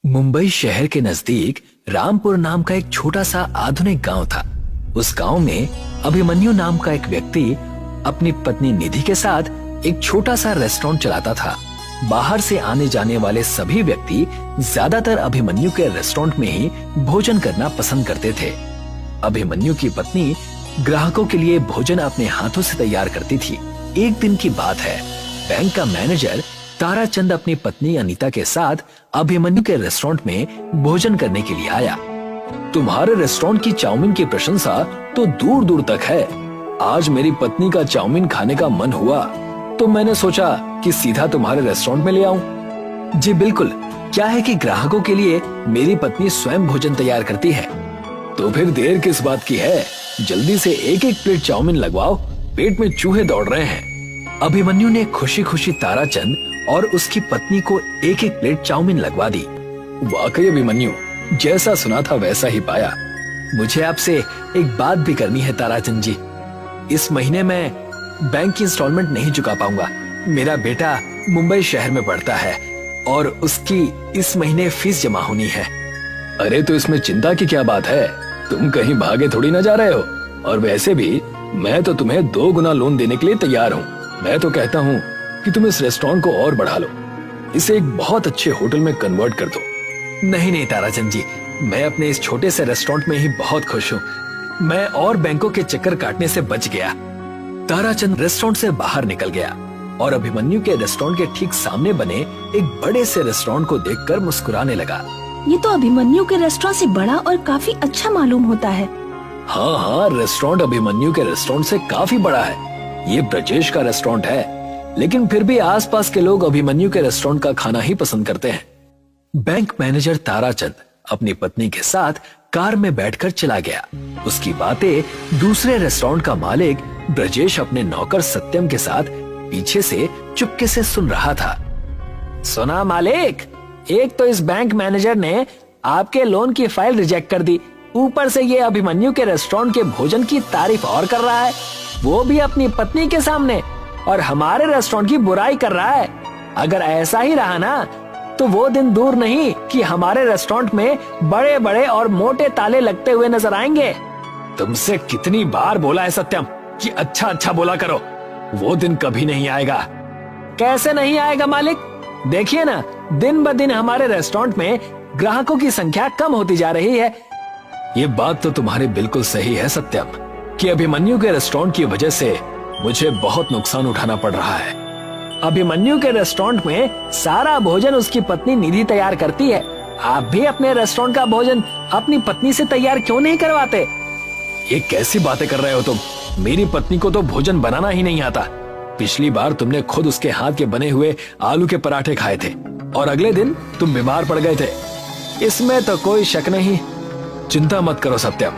मुंबई शहर के नजदीक रामपुर नाम का एक छोटा सा आधुनिक गांव था। उस गांव में अभिमन्यु नाम का एक व्यक्ति अपनी पत्नी निधि के साथ एक छोटा सा रेस्टोरेंट चलाता था। बाहर से आने जाने वाले सभी व्यक्ति ज्यादातर अभिमन्यु के रेस्टोरेंट में ही भोजन करना पसंद करते थे। अभिमन्यु की पत्नी ग्राहकों के लिए भोजन अपने हाथों से तैयार करती थी। एक दिन की बात है, बैंक का मैनेजर ताराचंद अपनी पत्नी अनीता के साथ अभिमन्यु के रेस्टोरेंट में भोजन करने के लिए आया। तुम्हारे रेस्टोरेंट की चाउमीन की प्रशंसा तो दूर दूर तक है। आज मेरी पत्नी का चाउमीन खाने का मन हुआ तो मैंने सोचा कि सीधा तुम्हारे रेस्टोरेंट में ले आऊं। जी बिल्कुल, क्या है कि ग्राहकों के लिए मेरी पत्नी स्वयं भोजन तैयार करती है। तो फिर देर किस बात की है, जल्दी से एक एक प्लेट चाउमीन लगवाओ, पेट में चूहे दौड़ रहे हैं। अभिमन्यु ने खुशी खुशी ताराचंद और उसकी पत्नी को एक एक प्लेट चाउमीन लगवा दी। वाकई अभिमन्यु, जैसा सुना था वैसा ही पाया। मुझे आपसे एक बात भी करनी है ताराचंद जी। इस महीने मैं बैंक की इंस्टॉलमेंट नहीं चुका पाऊंगा। मेरा बेटा मुंबई शहर में पढ़ता है और उसकी इस महीने फीस जमा होनी है। अरे तो इसमें चिंता की क्या बात है, तुम कहीं भागे थोड़ी ना जा रहे हो। और वैसे भी मैं तो तुम्हें 2 गुना लोन देने के लिए तैयार हूँ। मैं तो कहता हूँ कि तुम इस रेस्टोरेंट को और बढ़ा लो, इसे एक बहुत अच्छे होटल में कन्वर्ट कर दो। नहीं नहीं ताराचंद जी, मैं अपने इस छोटे से रेस्टोरेंट में ही बहुत खुश हूँ। मैं और बैंकों के चक्कर काटने से बच गया। ताराचंद रेस्टोरेंट से बाहर निकल गया और अभिमन्यु के रेस्टोरेंट के ठीक सामने बने एक बड़े से रेस्टोरेंट को देखकर मुस्कुराने लगा। ये तो अभिमन्यु के रेस्टोरेंट से बड़ा और काफी अच्छा मालूम होता है। हाँ हाँ, रेस्टोरेंट अभिमन्यु के रेस्टोरेंट से काफी बड़ा है। ये ब्रजेश का रेस्टोरेंट है, लेकिन फिर भी आसपास के लोग अभिमन्यु के रेस्टोरेंट का खाना ही पसंद करते हैं। बैंक मैनेजर ताराचंद अपनी पत्नी के साथ कार में बैठकर चला गया। उसकी बातें दूसरे रेस्टोरेंट का मालिक ब्रजेश अपने नौकर सत्यम के साथ पीछे से चुपके से सुन रहा था। सुना मालिक, एक तो इस बैंक मैनेजर ने आपके लोन की फाइल रिजेक्ट कर दी, ऊपर से ये अभिमन्यु के रेस्टोरेंट के भोजन की तारीफ और कर रहा है, वो भी अपनी पत्नी के सामने, और हमारे रेस्टोरेंट की बुराई कर रहा है। अगर ऐसा ही रहा ना तो वो दिन दूर नहीं कि हमारे रेस्टोरेंट में बड़े बड़े और मोटे ताले लगते हुए नजर आएंगे। तुमसे कितनी बार बोला है सत्यम कि अच्छा अच्छा बोला करो, वो दिन कभी नहीं आएगा। कैसे नहीं आएगा मालिक, देखिए ना, दिन ब दिन हमारे रेस्टोरेंट में ग्राहकों की संख्या कम होती जा रही है। ये बात तो तुम्हारी बिल्कुल सही है सत्यम, कि अभिमन्यु के रेस्टोरेंट की वजह से मुझे बहुत नुकसान उठाना पड़ रहा है। अभिमन्यु के रेस्टोरेंट में सारा भोजन उसकी पत्नी निधि तैयार करती है। आप भी अपने रेस्टोरेंट का भोजन अपनी पत्नी से तैयार क्यों नहीं करवाते? ये कैसी बातें कर रहे हो तुम? मेरी पत्नी को तो भोजन बनाना ही नहीं आता। पिछली बार तुमने खुद उसके हाथ के बने हुए आलू के पराठे खाए थे और अगले दिन तुम बीमार पड़ गए थे। इसमें तो कोई शक नहीं। चिंता मत करो सत्यम,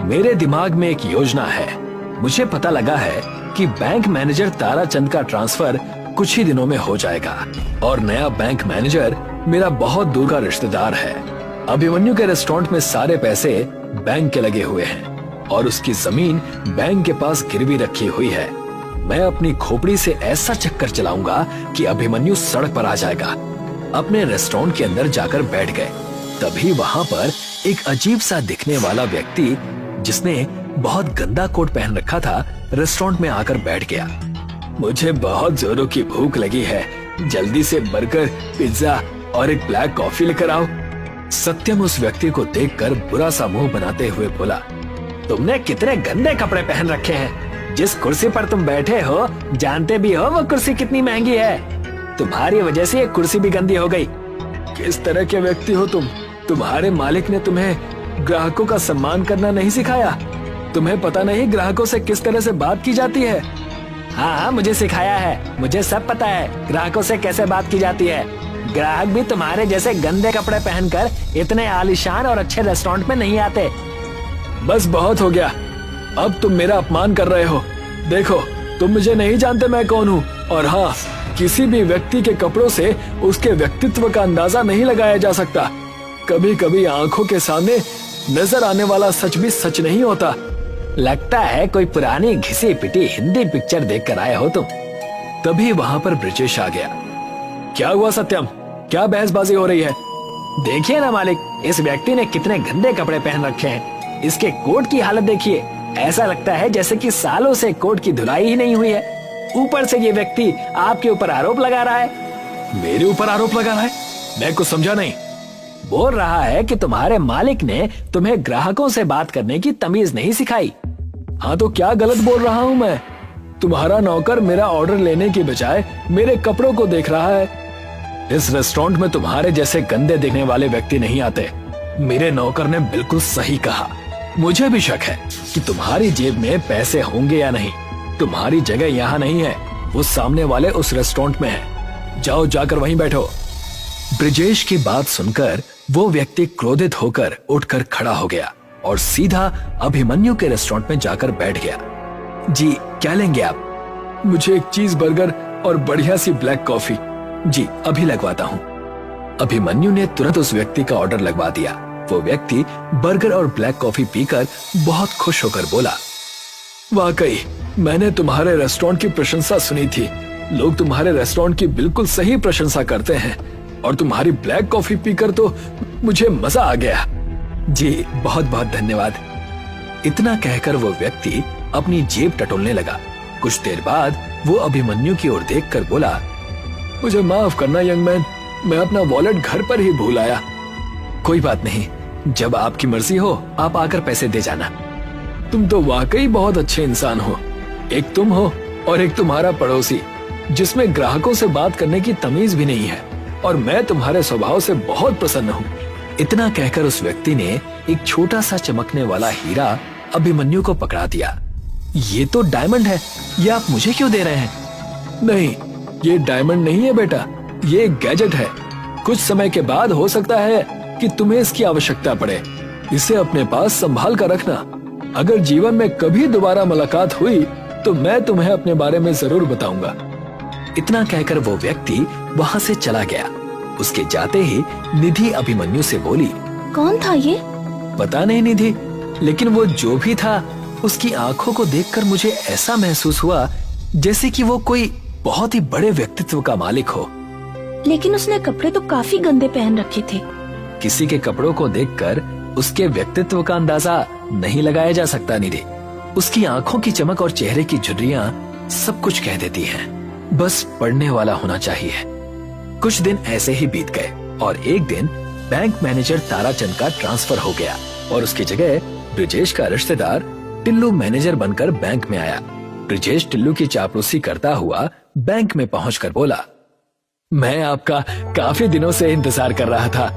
मेरे दिमाग में एक योजना है। मुझे पता लगा है कि बैंक मैनेजर ताराचंद का ट्रांसफर कुछ ही दिनों में हो जाएगा और नया बैंक मैनेजर मेरा बहुत दूर का रिश्तेदार है। अभिमन्यु के रेस्टोरेंट में सारे पैसे बैंक के लगे हुए हैं और उसकी जमीन बैंक के पास गिरवी रखी हुई है। मैं अपनी खोपड़ी से ऐसा चक्कर चलाऊंगा कि अभिमन्यु सड़क पर आ जाएगा। अपने रेस्टोरेंट के अंदर जाकर बैठ गए। तभी वहां पर एक अजीब सा दिखने वाला व्यक्ति, जिसने बहुत गंदा कोट पहन रखा था, रेस्टोरेंट में आकर बैठ गया। मुझे बहुत जोरों की भूख लगी है, जल्दी से बर्गर, पिज्जा और एक ब्लैक कॉफी लेकर आओ। सत्यम उस व्यक्ति को देखकर बुरा सा मुंह बनाते हुए बोला, तुमने कितने गंदे कपड़े पहन रखे हैं। जिस कुर्सी पर तुम बैठे हो, जानते भी हो वो कुर्सी कितनी महंगी है। तुम्हारी वजह से ये कुर्सी भी गंदी हो गई। किस तरह के व्यक्ति हो तुम? तुम्हारे मालिक ने तुम्हें ग्राहकों का सम्मान करना नहीं सिखाया? तुम्हें पता नहीं ग्राहकों से किस तरह से बात की जाती है? हाँ, मुझे सिखाया है, मुझे सब पता है ग्राहकों से कैसे बात की जाती है। ग्राहक भी तुम्हारे जैसे गंदे कपड़े पहनकर इतने आलीशान और अच्छे रेस्टोरेंट में नहीं आते। बस बहुत हो गया, अब तुम मेरा अपमान कर रहे हो। देखो, तुम मुझे नहीं जानते मैं कौन हूँ, और हाँ, किसी भी व्यक्ति के कपड़ों से उसके व्यक्तित्व का अंदाजा नहीं लगाया जा सकता। कभी कभी आंखों के सामने नजर आने वाला सच भी सच नहीं होता। लगता है कोई पुरानी घिसी पिटी हिंदी पिक्चर देखकर आए हो तुम। तभी वहां पर ब्रजेश आ गया। क्या हुआ सत्यम, क्या बहसबाजी हो रही है? देखिए ना मालिक, इस व्यक्ति ने कितने गंदे कपड़े पहन रखे हैं। इसके कोट की हालत देखिए, ऐसा लगता है जैसे कि सालों से कोट की धुलाई ही नहीं हुई है। ऊपर से ये व्यक्ति आपके ऊपर आरोप लगा रहा है। मेरे ऊपर आरोप लगा रहा है? मैं कुछ समझा नहीं। बोल रहा है कि तुम्हारे मालिक ने तुम्हें ग्राहकों से बात करने की तमीज नहीं सिखाई। हाँ तो क्या गलत बोल रहा हूँ मैं? तुम्हारा नौकर मेरा ऑर्डर लेने की बजाय मेरे कपड़ों को देख रहा है। इस रेस्टोरेंट में तुम्हारे जैसे गंदे दिखने वाले व्यक्ति नहीं आते। मेरे नौकर ने बिल्कुल सही कहा। मुझे भी शक है कि तुम्हारी जेब में पैसे होंगे या नहीं। तुम्हारी जगह यहाँ नहीं है, वो सामने वाले उस रेस्टोरेंट में है। जाओ, जाकर वहीं बैठो। ब्रिजेश की बात सुनकर वो व्यक्ति क्रोधित होकर उठकर खड़ा हो गया और सीधा अभिमन्यु के रेस्टोरेंट में जाकर बैठ गया। जी, क्या लेंगे आप? मुझे एक चीज बर्गर और बढ़िया सी ब्लैक कॉफी। जी, अभी लगवाता हूँ। अभिमन्यु ने तुरंत उस व्यक्ति का ऑर्डर लगवा दिया। वो व्यक्ति बर्गर और ब्लैक कॉफी पीकर बहुत खुश होकर बोला, वाकई मैंने तुम्हारे रेस्टोरेंट की प्रशंसा सुनी थी। लोग तुम्हारे रेस्टोरेंट की बिल्कुल सही प्रशंसा करते हैं और तुम्हारी ब्लैक कॉफी पीकर तो मुझे मजा आ गया। जी, बहुत बहुत धन्यवाद। इतना कहकर वो व्यक्ति अपनी जेब टटोलने लगा। कुछ देर बाद वो अभिमन्यु की ओर देखकर बोला, मुझे माफ करना यंग मैन, मैं अपना वॉलेट घर पर ही भूल आया। कोई बात नहीं, जब आपकी मर्जी हो आप आकर पैसे दे जाना। तुम तो वाकई बहुत अच्छे इंसान हो। एक तुम हो और एक तुम्हारा पड़ोसी, जिसमें ग्राहकों से बात करने की तमीज भी नहीं है, और मैं तुम्हारे स्वभाव से बहुत प्रसन्न हूँ। इतना कहकर उस व्यक्ति ने एक छोटा सा चमकने वाला हीरा अभिमन्यु को पकड़ा दिया। ये तो डायमंड है, ये आप मुझे क्यों दे रहे हैं? नहीं, ये डायमंड नहीं है बेटा, ये एक गैजेट है। कुछ समय के बाद हो सकता है कि तुम्हें इसकी आवश्यकता पड़े। इसे अपने पास संभाल कर रखना। अगर जीवन में कभी दोबारा मुलाकात हुई तो मैं तुम्हें अपने बारे में जरूर बताऊंगा। इतना कहकर वो व्यक्ति वहाँ से चला गया। उसके जाते ही निधि अभिमन्यु से बोली, कौन था ये? पता नहीं निधि, लेकिन वो जो भी था उसकी आंखों को देखकर मुझे ऐसा महसूस हुआ जैसे कि वो कोई बहुत ही बड़े व्यक्तित्व का मालिक हो। लेकिन उसने कपड़े तो काफी गंदे पहन रखे थे। किसी के कपड़ों को देखकर उसके व्यक्तित्व का अंदाजा नहीं लगाया जा सकता निधि। उसकी आंखों की चमक और चेहरे की झुर्रियां सब कुछ कह देती हैं। बस पढ़ने वाला होना चाहिए। कुछ दिन ऐसे ही बीत गए और एक दिन बैंक मैनेजर ताराचंद का ट्रांसफर हो गया और उसकी जगह ब्रिजेश का रिश्तेदार टिल्लू मैनेजर बनकर बैंक में आया। ब्रिजेश टिल्लू की चापलूसी करता हुआ बैंक में पहुंचकर बोला, मैं आपका काफी दिनों से इंतजार कर रहा था।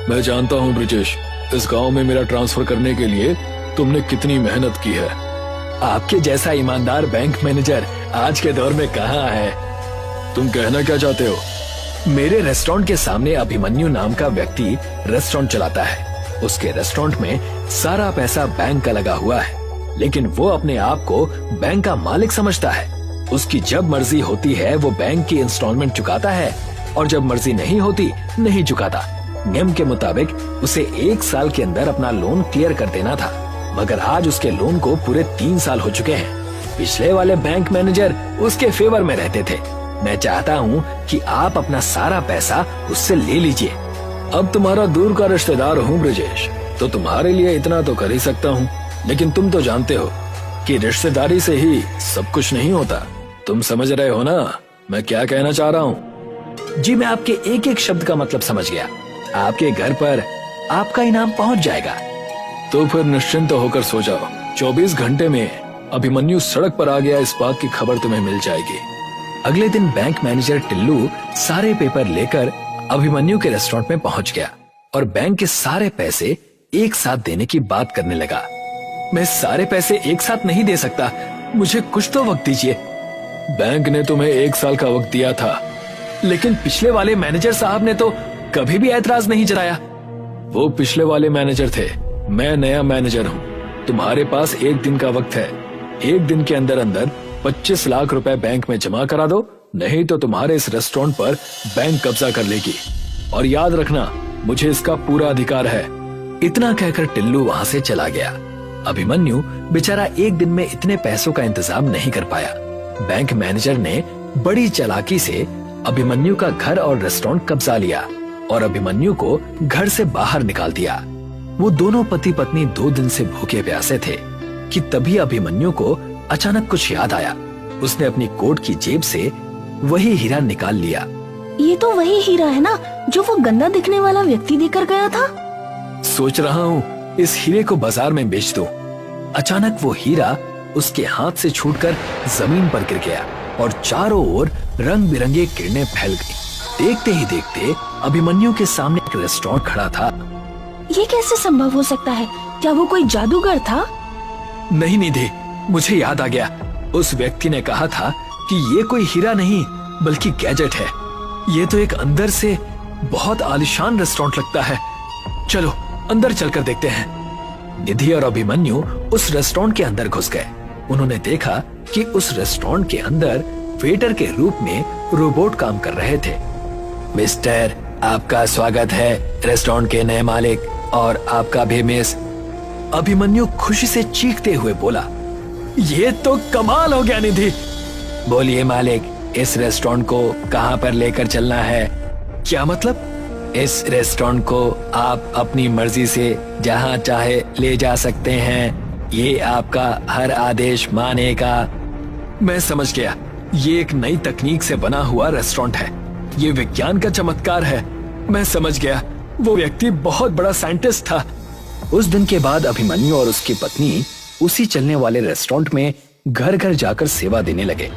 मैं जानता हूं ब्रिजेश, इस गांव में मेरा ट्रांसफर करने के लिए तुमने कितनी मेहनत की है। आपके जैसा ईमानदार बैंक मैनेजर आज के दौर में कहाँ है? तुम कहना क्या चाहते हो? मेरे रेस्टोरेंट के सामने अभिमन्यु नाम का व्यक्ति रेस्टोरेंट चलाता है। उसके रेस्टोरेंट में सारा पैसा बैंक का लगा हुआ है, लेकिन वो अपने आप को बैंक का मालिक समझता है। उसकी जब मर्जी होती है वो बैंक की इंस्टॉलमेंट चुकाता है और जब मर्जी नहीं होती नहीं चुकाता। नियम के मुताबिक उसे 1 साल के अंदर अपना लोन क्लियर कर देना था, मगर आज उसके लोन को पूरे 3 साल हो चुके हैं। पिछले वाले बैंक मैनेजर उसके फेवर में रहते थे। मैं चाहता हूँ कि आप अपना सारा पैसा उससे ले लीजिए। अब तुम्हारा दूर का रिश्तेदार हूँ ब्रिजेश, तो तुम्हारे लिए इतना तो कर ही सकता हूँ, लेकिन तुम तो जानते हो कि रिश्तेदारी से ही सब कुछ नहीं होता। तुम समझ रहे हो ना मैं क्या कहना चाह रहा हूँ? जी, मैं आपके एक एक शब्द का मतलब समझ गया। आपके घर पर आपका इनाम पहुंच जाएगा। तो फिर निश्चिंत होकर सो जाओ। 24 घंटे में अभिमन्यु सड़क पर आ गया, इस बात की खबर तुम्हें मिल जाएगी। अगले दिन बैंक मैनेजर टिल्लू सारे पेपर लेकर अभिमन्यु के रेस्टोरेंट में पहुंच गया और बैंक के सारे पैसे एक साथ देने की बात करने लगा। मैं सारे पैसे एक साथ नहीं दे सकता, मुझे कुछ तो वक्त दीजिए। बैंक ने तुम्हें 1 साल का वक्त दिया था, लेकिन पिछले वाले मैनेजर साहब ने तो कभी भी ऐतराज नहीं जताया। वो पिछले वाले मैनेजर थे, मैं नया मैनेजर हूँ। तुम्हारे पास 1 दिन का वक्त है। 1 दिन के अंदर अंदर 25 लाख रुपए बैंक में जमा करा दो, नहीं तो तुम्हारे इस रेस्टोरेंट पर बैंक कब्जा कर लेगी। और याद रखना, मुझे इसका पूरा अधिकार है। इतना कहकर टिल्लू वहाँ से चला गया। अभिमन्यु बेचारा 1 दिन में इतने पैसों का इंतजाम नहीं कर पाया। बैंक मैनेजर ने बड़ी चालाकी से अभिमन्यु का घर और रेस्टोरेंट कब्जा लिया और अभिमन्यु को घर से बाहर निकाल दिया। वो दोनों पति पत्नी 2 दिन से भूखे प्यासे थे कि तभी अभिमन्यु को अचानक कुछ याद आया। उसने अपनी कोट की जेब से वही हीरा निकाल लिया। ये तो वही हीरा है ना जो वो गंदा दिखने वाला व्यक्ति देकर गया था। सोच रहा हूँ इस हीरे को बाजार में बेच दूं। अचानक वो हीरा उसके हाथ से छूटकर जमीन पर गिर गया और चारों ओर रंग बिरंगे किरणें फैल गईं। देखते ही देखते अभिमन्यु के सामने एक रेस्टोरेंट खड़ा था। ये कैसे संभव हो सकता है? क्या वो कोई जादूगर था? नहीं निधि, मुझे याद आ गया। उस व्यक्ति ने कहा था कि ये कोई हीरा नहीं बल्कि गैजेट है। ये तो एक अंदर से बहुत आलीशान रेस्टोरेंट लगता है। चलो अंदर चलकर देखते हैं। निधि और अभिमन्यु उस रेस्टोरेंट के अंदर घुस गए। उन्होंने देखा कि उस रेस्टोरेंट के अंदर वेटर के रूप में रोबोट काम कर रहे थे। मिस्टर, आपका स्वागत है रेस्टोरेंट के नए मालिक और आपका भी मिस। अभिमन्यु खुशी से चीखते हुए बोला, ये तो कमाल हो गया निधि। बोलिए मालिक, इस रेस्टोरेंट को कहां पर लेकर चलना है? क्या मतलब? इस रेस्टोरेंट को आप अपनी मर्जी से जहां चाहे ले जा सकते हैं। ये आपका हर आदेश मानेगा। मैं समझ गया, ये एक नई तकनीक से बना हुआ रेस्टोरेंट है। ये विज्ञान का चमत्कार है। मैं समझ गया, वो व्यक्ति बहुत बड़ा साइंटिस्ट था। उस दिन के बाद अभिमन्यु और उसकी पत्नी उसी चलने वाले रेस्टोरेंट में घर घर जाकर सेवा देने लगे।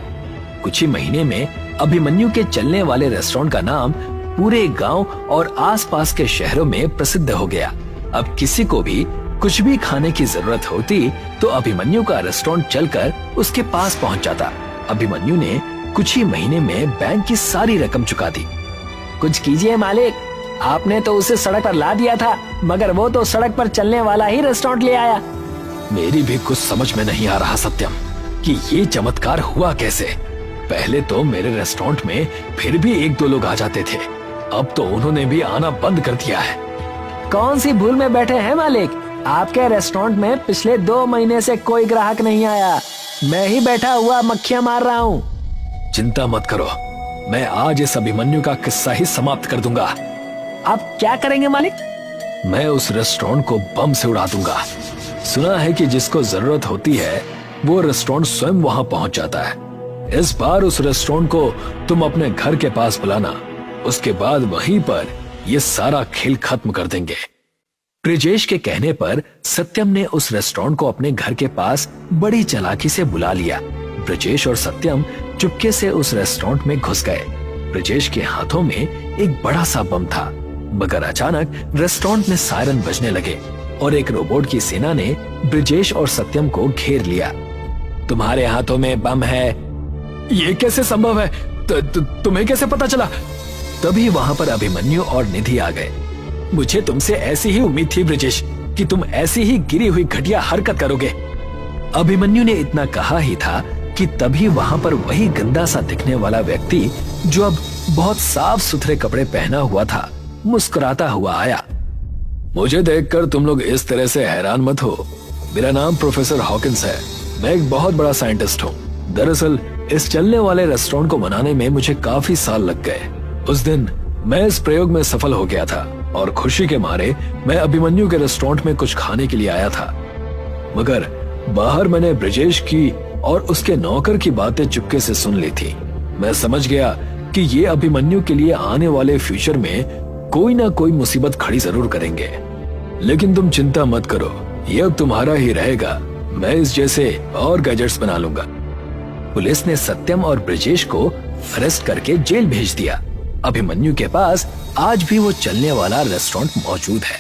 कुछ ही महीने में अभिमन्यु के चलने वाले रेस्टोरेंट का नाम पूरे गांव और आसपास के शहरों में प्रसिद्ध हो गया। अब किसी को भी कुछ भी खाने की जरूरत होती तो अभिमन्यु का रेस्टोरेंट चलकर उसके पास पहुंच जाता। अभिमन्यु ने कुछ ही महीने में बैंक की सारी रकम चुका दी। कुछ कीजिए मालिक, आपने तो उसे सड़क पर ला दिया था, मगर वो तो सड़क पर चलने वाला ही रेस्टोरेंट ले आया। मेरी भी कुछ समझ में नहीं आ रहा सत्यम कि ये चमत्कार हुआ कैसे। पहले तो मेरे रेस्टोरेंट में फिर भी 1-2 लोग आ जाते थे, अब तो उन्होंने भी आना बंद कर दिया है। कौन सी भूल में बैठे हैं मालिक? आपके रेस्टोरेंट में पिछले 2 महीने से कोई ग्राहक नहीं आया। मैं ही बैठा हुआ मक्खियां मार रहा हूँ। चिंता मत करो, मैं आज इस अभिमन्यु का किस्सा ही समाप्त कर दूंगा। आप क्या करेंगे मालिक? मैं उस रेस्टोरेंट को बम से उड़ा दूंगा। सुना है कि जिसको जरूरत होती है वो रेस्टोरेंट स्वयं वहां पहुंच जाता है। इस बार उस रेस्टोरेंट को तुम अपने घर के पास बुलाना, उसके बाद वहीं पर ये सारा खेल खत्म कर देंगे। ब्रिजेश के कहने पर सत्यम ने उस रेस्टोरेंट को अपने घर के पास बड़ी चालाकी से बुला लिया। ब्रिजेश और सत्यम चुपके से उस रेस्टोरेंट में घुस गए। ब्रिजेश के हाथों में एक बड़ा सा बम था, मगर अचानक रेस्टोरेंट में सायरन बजने लगे और एक रोबोट की सेना ने ब्रिजेश और सत्यम को घेर लिया। तुम्हारे हाथों में बम है, ये कैसे संभव है? तुम्हें कैसे पता चला? तभी वहां पर अभिमन्यु और निधि आ गए। मुझे तुमसे ऐसी ही उम्मीद थी ब्रिजेश कि तुम ऐसी ही गिरी हुई घटिया हरकत करोगे। अभिमन्यु ने इतना कहा ही था कि तभी वहां पर वही गंदा सा दिखने वाला व्यक्ति जो अब बहुत साफ सुथरे कपड़े पहना हुआ था, मुस्कुराता हुआ आया। मुझे देखकर तुम लोग इस तरह से हैरान मत हो। मेरा नाम प्रोफेसर हॉकिंस है। मैं एक बहुत बड़ा साइंटिस्ट हूँ। दरअसल इस चलने वाले रेस्टोरेंट को बनाने में मुझे काफी साल लग गए। उस दिन मैं इस प्रयोग में सफल हो गया था और खुशी के मारे मैं अभिमन्यु के रेस्टोरेंट में कुछ खाने के लिए आया था, मगर बाहर मैंने ब्रिजेश की और उसके नौकर की बातें चुपके से सुन ली थी। मैं समझ गया कि ये अभिमन्यु के लिए आने वाले फ्यूचर में कोई ना कोई मुसीबत खड़ी जरूर करेंगे। लेकिन तुम चिंता मत करो, ये अब तुम्हारा ही रहेगा। मैं इस जैसे और गैजेट्स बना लूंगा। पुलिस ने सत्यम और ब्रिजेश को अरेस्ट करके जेल भेज दिया। अभिमन्यु के पास आज भी वो चलने वाला रेस्टोरेंट मौजूद है।